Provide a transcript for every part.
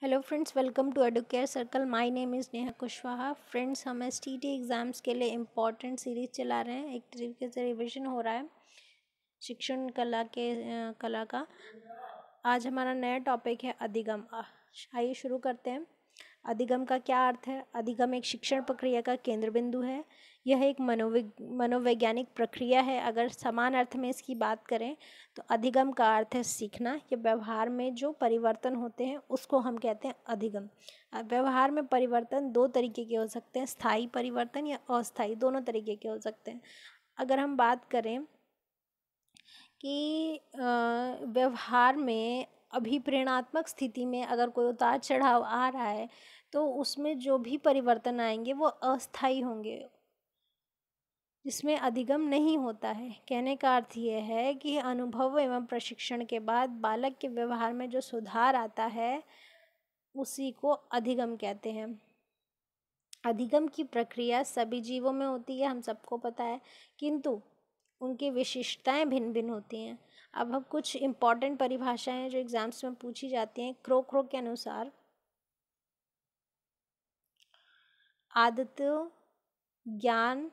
Hello friends, welcome to Educare circle. My name is Neha Kushwaha. Friends, हम STT exams के लिए important series चला रहे हैं। एक तरीके से रिवीजन हो रहा है शिक्षण कला का। आज हमारा नया टॉपिक है अधिगम। आइए शुरू करते हैं। अधिगम का क्या अर्थ है? अधिगम एक शिक्षण प्रक्रिया का केंद्र बिंदु है। यह एक मनोवैज्ञानिक प्रक्रिया है। अगर समान अर्थ में इसकी बात करें तो अधिगम का अर्थ है सीखना या व्यवहार में जो परिवर्तन होते हैं उसको हम कहते हैं अधिगम। व्यवहार में परिवर्तन दो तरीके के हो सकते हैं, स्थायी परिवर्तन या अस्थायी, दोनों तरीके के हो सकते हैं। अगर हम बात करें कि व्यवहार में अभिप्रेरणात्मक स्थिति में अगर कोई उतार चढ़ाव आ रहा है तो उसमें जो भी परिवर्तन आएंगे वो अस्थायी होंगे, जिसमें अधिगम नहीं होता है। कहने का अर्थ यह है कि अनुभव एवं प्रशिक्षण के बाद बालक के व्यवहार में जो सुधार आता है उसी को अधिगम कहते हैं। अधिगम की प्रक्रिया सभी जीवों में होती है, हम सबको पता है, किंतु उनकी विशिष्टताएं भिन्न भिन्न होती हैं। अब हम कुछ इम्पॉर्टेंट परिभाषाएं जो एग्जाम्स में पूछी जाती हैं। क्रो के अनुसार आदतों, ज्ञान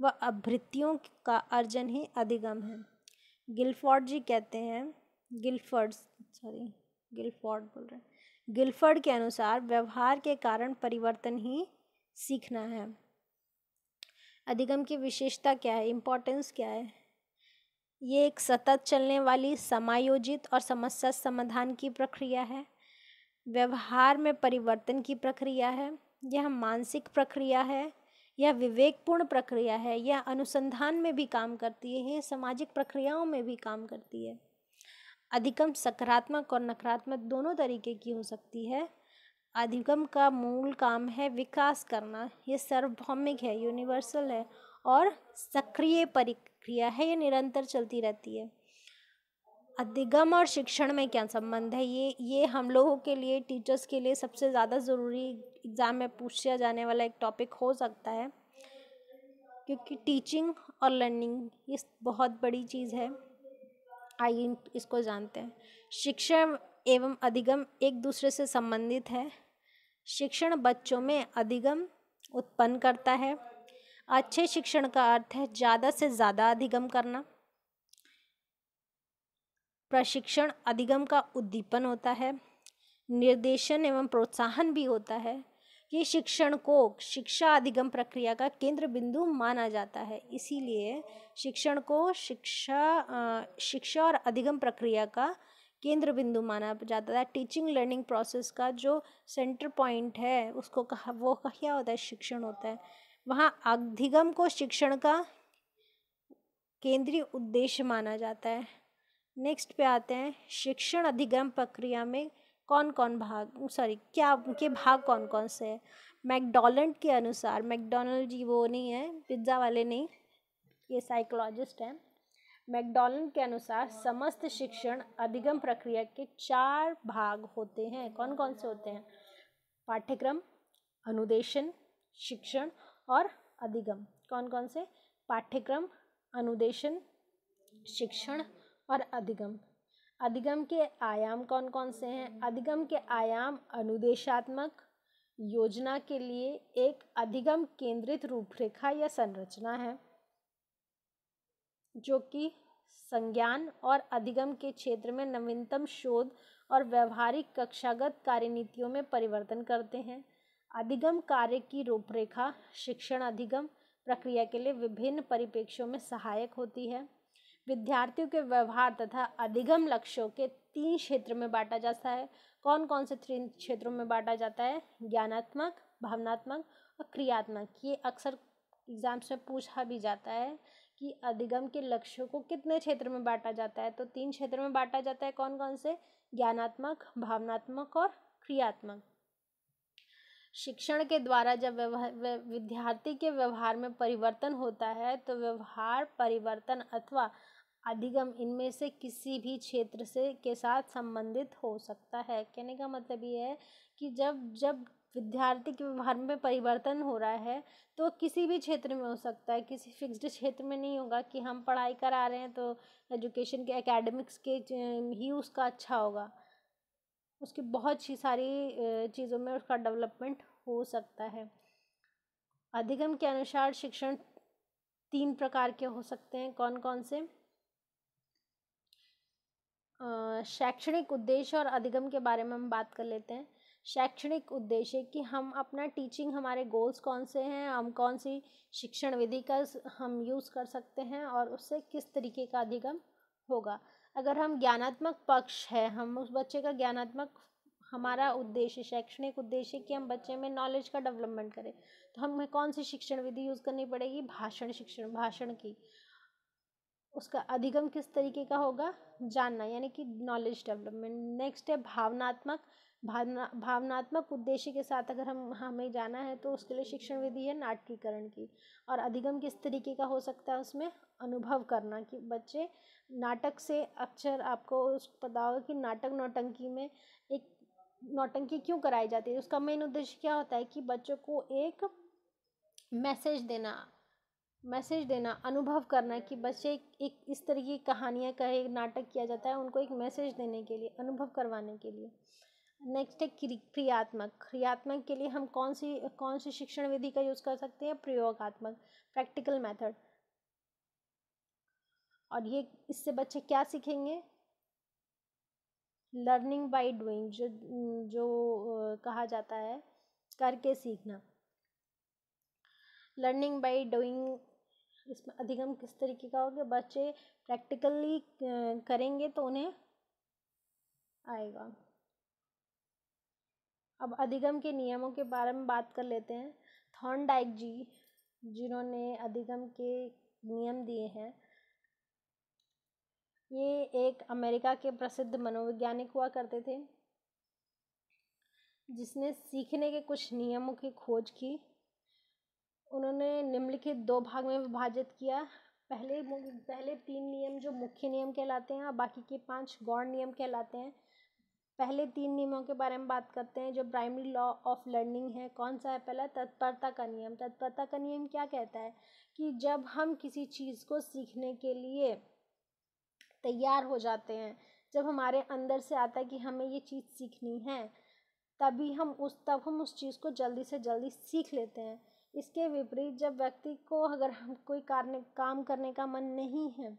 व अभृतियों का अर्जन ही अधिगम है। गिलफोर्ड के अनुसार व्यवहार के कारण परिवर्तन ही सीखना है। अधिगम की विशेषता क्या है, इम्पोर्टेंस क्या है? ये एक सतत चलने वाली, समायोजित और समस्या समाधान की प्रक्रिया है। व्यवहार में परिवर्तन की प्रक्रिया है। यह मानसिक प्रक्रिया है। यह विवेकपूर्ण प्रक्रिया है। यह अनुसंधान में भी काम करती है। यह सामाजिक प्रक्रियाओं में भी काम करती है। अधिगम सकारात्मक और नकारात्मक दोनों तरीके की हो सकती है। अधिगम का मूल काम है विकास करना। यह सार्वभौमिक है, यूनिवर्सल है और सक्रिय प्रक्रिया है। यह निरंतर चलती रहती है। अधिगम और शिक्षण में क्या संबंध है? ये हम लोगों के लिए, टीचर्स के लिए सबसे ज़्यादा ज़रूरी एग्ज़ाम में पूछा जाने वाला एक टॉपिक हो सकता है, क्योंकि टीचिंग और लर्निंग ये बहुत बड़ी चीज़ है। आइए इसको जानते हैं। शिक्षण एवं अधिगम एक दूसरे से संबंधित है। शिक्षण बच्चों में अधिगम उत्पन्न करता है। अच्छे शिक्षण का अर्थ है ज़्यादा से ज़्यादा अधिगम करना। प्रशिक्षण अधिगम का उद्दीपन होता है। निर्देशन एवं प्रोत्साहन भी होता है। ये शिक्षण को शिक्षा अधिगम प्रक्रिया का केंद्र बिंदु माना जाता है। इसीलिए शिक्षण को शिक्षा और अधिगम प्रक्रिया का केंद्र बिंदु माना जाता है। टीचिंग लर्निंग प्रोसेस का जो सेंटर पॉइंट है उसको वो क्या होता है? शिक्षण होता है। वहाँ अधिगम को शिक्षण का केंद्रीय उद्देश्य माना जाता है। नेक्स्ट पे आते हैं, शिक्षण अधिगम प्रक्रिया में क्या उनके भाग कौन कौन से हैं? मैकडॉनल्ड के अनुसार, मैकडॉनल्ड जी वो नहीं है, पिज्ज़ा वाले नहीं, ये साइकोलॉजिस्ट हैं। मैकडॉनल्ड के अनुसार समस्त शिक्षण अधिगम प्रक्रिया के 4 भाग होते हैं। कौन कौन से होते हैं? पाठ्यक्रम, अनुदेशन, शिक्षण और अधिगम। कौन कौन से? पाठ्यक्रम, अनुदेशन, शिक्षण और अधिगम। अधिगम के आयाम कौन कौन से हैं? अधिगम के आयाम अनुदेशात्मक योजना के लिए एक अधिगम केंद्रित रूपरेखा या संरचना है, जो कि संज्ञान और अधिगम के क्षेत्र में नवीनतम शोध और व्यवहारिक कक्षागत कार्यनीतियों में परिवर्तन करते हैं। अधिगम कार्य की रूपरेखा शिक्षण अधिगम प्रक्रिया के लिए विभिन्न परिप्रेक्ष्यों में सहायक होती है। विद्यार्थियों के व्यवहार तथा अधिगम लक्ष्यों के 3 क्षेत्र में बांटा जाता है। कौन कौन से 3 क्षेत्रों में बांटा जाता है? ज्ञानात्मक, भावनात्मक और क्रियात्मक। ये अक्सर एग्जाम्स में पूछा भी जाता है कि अधिगम के लक्ष्यों को कितने क्षेत्र में बांटा जाता है? तो 3 क्षेत्र में बांटा जाता है। कौन कौन से? ज्ञानात्मक, भावनात्मक और क्रियात्मक। शिक्षण के द्वारा जब विद्यार्थी के व्यवहार में परिवर्तन होता है तो व्यवहार परिवर्तन अथवा अधिगम इनमें से किसी भी क्षेत्र से के साथ संबंधित हो सकता है। कहने का मतलब ये है कि जब विद्यार्थी के व्यवहार में परिवर्तन हो रहा है तो किसी भी क्षेत्र में हो सकता है, किसी फिक्स्ड क्षेत्र में नहीं होगा कि हम पढ़ाई करा रहे हैं तो एजुकेशन के एकेडमिक्स के ही उसका अच्छा होगा। उसकी बहुत सी सारी चीज़ों में उसका डेवलपमेंट हो सकता है। अधिगम के अनुसार शिक्षण 3 प्रकार के हो सकते हैं। कौन कौन से? शैक्षणिक उद्देश्य और अधिगम के बारे में हम बात कर लेते हैं। शैक्षणिक उद्देश्य कि हम अपना टीचिंग, हमारे गोल्स कौन से हैं, हम कौन सी शिक्षण विधि का हम यूज़ कर सकते हैं और उससे किस तरीके का अधिगम होगा। अगर हम ज्ञानात्मक पक्ष है, हम उस बच्चे का ज्ञानात्मक, हमारा उद्देश्य, शैक्षणिक उद्देश्य कि हम बच्चे में नॉलेज का डेवलपमेंट करें, तो हमें कौन सी शिक्षण विधि यूज़ करनी पड़ेगी? भाषण शिक्षण, भाषण की। उसका अधिगम किस तरीके का होगा? जानना, यानी कि नॉलेज डेवलपमेंट। नेक्स्ट है भावनात्मक। भावनात्मक उद्देश्य के साथ अगर हमें जाना है तो उसके लिए शिक्षण विधि है नाटकीकरण की। और अधिगम किस तरीके का हो सकता है? उसमें अनुभव करना, कि बच्चे नाटक से, अक्सर आपको पता होगा कि नाटक नौटंकी में एक नौटंकी क्यों कराई जाती है, उसका मेन उद्देश्य क्या होता है कि बच्चों को एक मैसेज देना, अनुभव करना, कि बच्चे एक इस तरह की कहानियाँ कहे, नाटक किया जाता है उनको एक मैसेज देने के लिए, अनुभव करवाने के लिए। नेक्स्ट है क्रियात्मक। क्रियात्मक के लिए हम कौन सी शिक्षण विधि का यूज़ कर सकते हैं? प्रयोगात्मक, प्रैक्टिकल मेथड। और ये इससे बच्चे क्या सीखेंगे? लर्निंग बाय डूइंग, जो कहा जाता है करके सीखना। लर्निंग बाय डूइंग, इसमें अधिगम किस तरीके का होगा? बच्चे प्रैक्टिकली करेंगे तो उन्हें आएगा। अब अधिगम के नियमों के बारे में बात कर लेते हैं। थॉर्नडाइक जी, जिन्होंने अधिगम के नियम दिए हैं, ये एक अमेरिका के प्रसिद्ध मनोवैज्ञानिक हुआ करते थे, जिसने सीखने के कुछ नियमों की खोज की। उन्होंने निम्नलिखित 2 भाग में विभाजित किया। पहले 3 नियम जो मुख्य नियम कहलाते हैं और बाकी के 5 गौण नियम कहलाते हैं। पहले 3 नियमों के बारे में बात करते हैं। जो प्राइमरी लॉ ऑफ लर्निंग है, कौन सा है? पहला तत्परता का नियम। तत्परता का नियम क्या कहता है कि जब हम किसी चीज़ को सीखने के लिए तैयार हो जाते हैं, जब हमारे अंदर से आता है कि हमें ये चीज़ सीखनी है, तब हम उस चीज़ को जल्दी से जल्दी सीख लेते हैं। इसके विपरीत जब व्यक्ति को अगर हम कोई काम करने का मन नहीं है,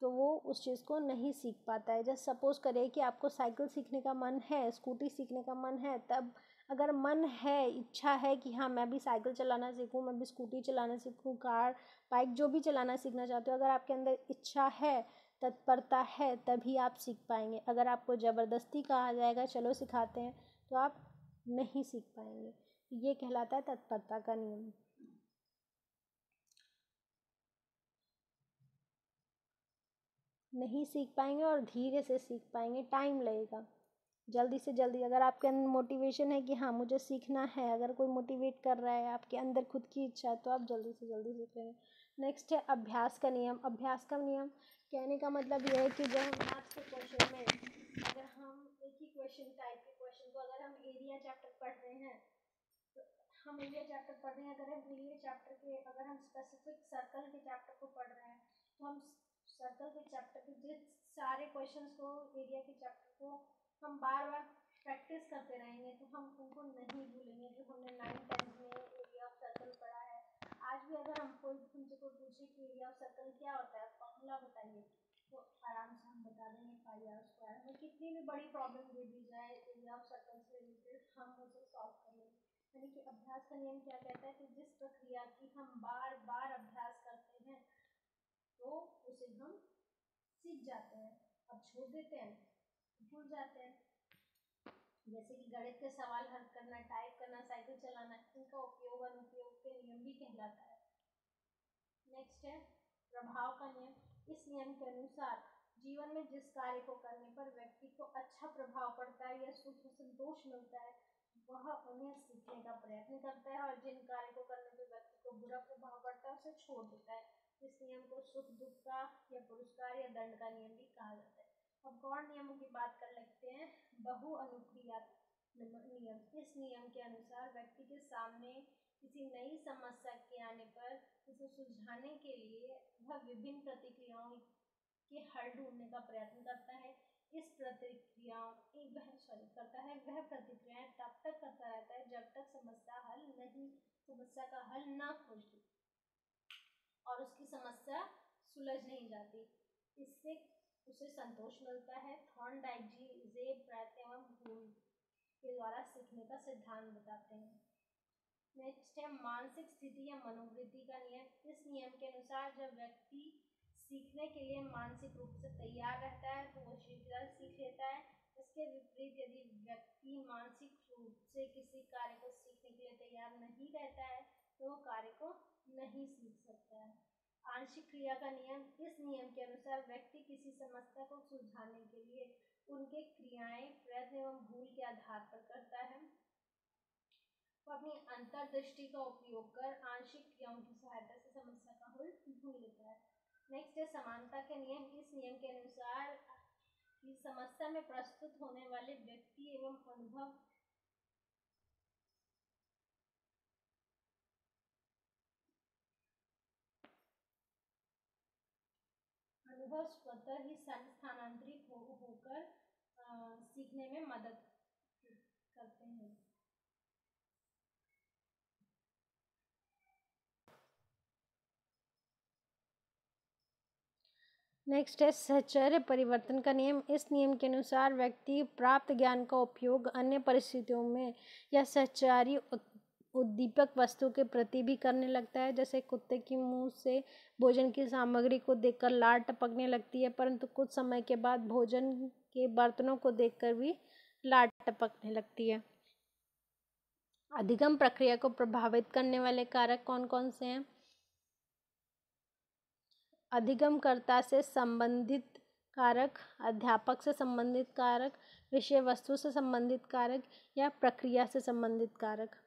तो वो उस चीज़ को नहीं सीख पाता है। जैसे सपोज़ करें कि आपको साइकिल सीखने का मन है, स्कूटी सीखने का मन है, तब अगर मन है, इच्छा है कि हाँ मैं भी साइकिल चलाना सीखूँ, मैं भी स्कूटी चलाना सीखूँ, कार, बाइक, जो भी चलाना सीखना चाहते हो, अगर आपके अंदर इच्छा है, तत्परता है, तभी आप सीख पाएंगे। अगर आपको ज़बरदस्ती कहा जाएगा चलो सिखाते हैं, तो आप नहीं सीख पाएंगे। ये कहलाता है तत्परता का नियम। नहीं सीख पाएंगे और धीरे से सीख पाएंगे, टाइम लगेगा। जल्दी से जल्दी अगर आपके अंदर मोटिवेशन है कि हाँ मुझे सीखना है, अगर कोई मोटिवेट कर रहा है, आपके अंदर खुद की इच्छा है, तो आप जल्दी से जल्दी सीख लेंगे। नेक्स्ट है अभ्यास का नियम। अभ्यास का नियम कहने का मतलब यह है कि जब हम मैथ्स के क्वेश्चन में, अगर हम एक ही क्वेश्चन टाइप के क्वेश्चन को, अगर हम एरिया चैप्टर पढ़ रहे हैं, तो हम एरिया चैप्टर पढ़ रहे हैं, अगर हम एरिया चैप्टर के, अगर हम स्पेसिफिक सर्कल के चैप्टर को पढ़ रहे हैं, तो हम सर्कल के चैप्टर के जिस सारे क्वेश्चंस को, एरिया के चैप्टर को हम बार बार प्रैक्टिस करते रहेंगे, तो हम उनको नहीं भूलेंगे जो हमने 9th-10th में एरिया ऑफ सर्कल पढ़ा है। आज भी अगर हम तुमसे कोई पूछे कि एरिया ऑफ सर्कल क्या होता है, फॉर्मूला बताइए, तो आराम से हम बता देंगे पाई आर स्क्वायर। हमें कितनी भी बड़ी प्रॉब्लम दे दी जाए एरिया ऑफ सर्कल से रिलेटेड, हम उसे सॉल्व कर लेंगे। यानी कि अभ्यास का नियम क्या कहता है कि जिस प्रक्रिया की हम बार बार अभ्यास करते हैं, तो उसे हम सीख जाते हैं। अब छोड़ देते हैं, भूल जाते हैं। जैसे कि गणित के सवाल हल करना, टाइप करना, साइकिल चलाना, इनका उपयोग अनुपयोग के नियम भी कहलाता है। नेक्स्ट है प्रभाव का नियम। इस नियम के अनुसार जीवन में जिस कार्य को करने पर व्यक्ति को अच्छा प्रभाव पड़ता है या सुख संतोष मिलता है, वह उन्हें सीखने का प्रयत्न करता है, और जिन कार्य को करने पर व्यक्ति को बुरा प्रभाव पड़ता है उसे छोड़ देता है। इस नियम को सुख दुख का या पुरस्कार या दंड का नियम भी कहा जाता है। अब गौण नियमों की बात कर लेते हैं। बहु अनुक्रियात्मक नियम। इस नियम के अनुसार व्यक्ति के सामने किसी नई समस्या के आने पर उसे सुलझाने के लिए वह विभिन्न प्रतिक्रियाओं के हल ढूंढने का प्रयत्न करता है। इस प्रतिक्रियाओं करता है, वह प्रतिक्रियाएं तब तक करता रहता है जब तक समस्या का हल न खोजे और उसकी समस्या सुलझ नहीं जाती। इससे उसे संतोष मिलता है। थॉर्नडाइक जी प्रेत एवं भूल के द्वारा सीखने का सिद्धांत बताते हैं। नेक्स्ट है मानसिक स्थिति या मनोवृत्ति का नियम। इस नियम के अनुसार जब व्यक्ति सीखने के लिए मानसिक रूप से तैयार रहता है तो वो शीघ्र सीख लेता है। इसके विपरीत यदि व्यक्ति मानसिक रूप से किसी कार्य को सीखने के लिए तैयार नहीं रहता है तो वो कार्य को नहीं सीख सकता है। आंशिक क्रिया का नियम। इस नियम के अनुसार व्यक्ति किसी समस्या को सुलझाने के लिए उनके क्रियाएं प्रयत्न एवं भूल के आधार पर करता है। वो अपनी अंतर्दृष्टि का उपयोग कर आंशिक क्रियाओं की सहायता से समस्या का हल ढूंढ लेता है। नेक्स्ट है समानता के नियम। इस नियम के अनुसार कि समस्या में प्रस्तुत होने वाले व्यक्ति एवं अनुभव स्वतः ही स्थानांतरित होकर सीखने में मदद करते हैं। नेक्स्ट है साहचर्य परिवर्तन का नियम। इस नियम के अनुसार व्यक्ति प्राप्त ज्ञान का उपयोग अन्य परिस्थितियों में या साहचर्य उद्दीपक वस्तु के प्रति भी करने लगता है। जैसे कुत्ते की मुंह से भोजन की सामग्री को देखकर लार टपकने लगती है, परंतु कुछ समय के बाद भोजन के बर्तनों को देखकर भी लार टपकने लगती है। अधिगम प्रक्रिया को प्रभावित करने वाले कारक कौन कौन से हैं? अधिगमकर्ता से संबंधित कारक, अध्यापक से संबंधित कारक, विषय वस्तु से संबंधित कारक या प्रक्रिया से संबंधित कारक।